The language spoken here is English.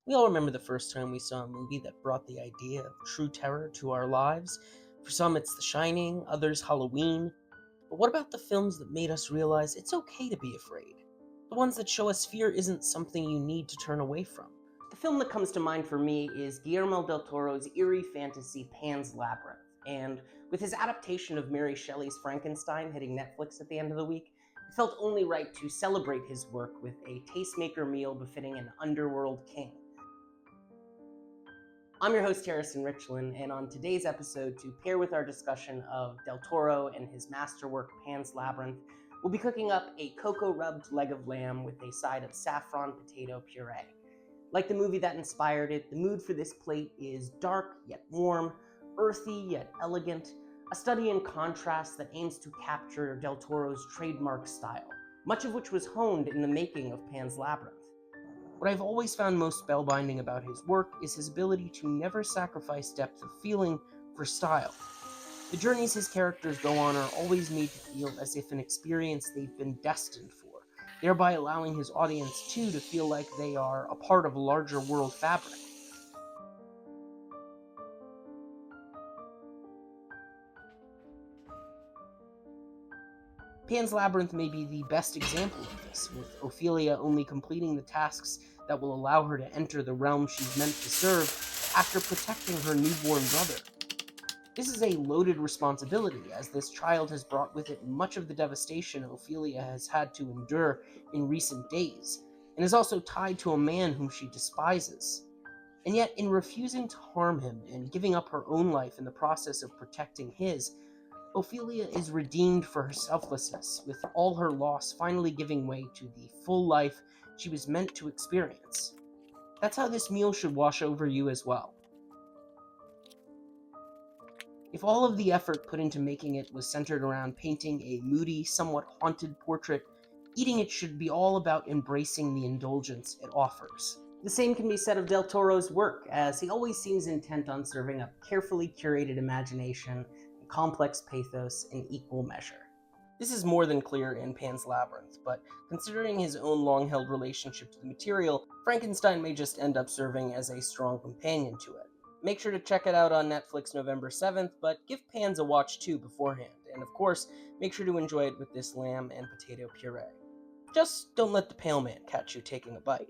We all remember the first time we saw a movie that brought the idea of true terror to our lives. For some, it's The Shining, others, Halloween. But what about the films that made us realize it's okay to be afraid? The ones that show us fear isn't something you need to turn away from. The film that comes to mind for me is Guillermo del Toro's eerie fantasy Pan's Labyrinth. And with his adaptation of Mary Shelley's Frankenstein hitting Netflix at the end of the week, it felt only right to celebrate his work with a tastemaker meal befitting an underworld king. I'm your host, Harrison Richland, and on today's episode, to pair with our discussion of Del Toro and his masterwork Pan's Labyrinth, we'll be cooking up a cocoa-rubbed leg of lamb with a side of saffron potato puree. Like the movie that inspired it, the mood for this plate is dark yet warm, earthy yet elegant, a study in contrast that aims to capture Del Toro's trademark style, much of which was honed in the making of Pan's Labyrinth. What I've always found most spellbinding about his work is his ability to never sacrifice depth of feeling for style. The journeys his characters go on are always made to feel as if an experience they've been destined for, thereby allowing his audience too to feel like they are a part of a larger world fabric. Pan's Labyrinth may be the best example of this, with Ophelia only completing the tasks that will allow her to enter the realm she's meant to serve after protecting her newborn brother. This is a loaded responsibility, as this child has brought with it much of the devastation Ophelia has had to endure in recent days, and is also tied to a man whom she despises. And yet, in refusing to harm him and giving up her own life in the process of protecting his, Ophelia is redeemed for her selflessness, with all her loss finally giving way to the full life she was meant to experience. That's how this meal should wash over you as well. If all of the effort put into making it was centered around painting a moody, somewhat haunted portrait, eating it should be all about embracing the indulgence it offers. The same can be said of Del Toro's work, as he always seems intent on serving up carefully curated imagination and complex pathos in equal measure. This is more than clear in Pan's Labyrinth, but considering his own long-held relationship to the material, Frankenstein may just end up serving as a strong companion to it. Make sure to check it out on Netflix November 7th, but give Pan's a watch too beforehand, and of course, make sure to enjoy it with this lamb and potato puree. Just don't let the Pale Man catch you taking a bite.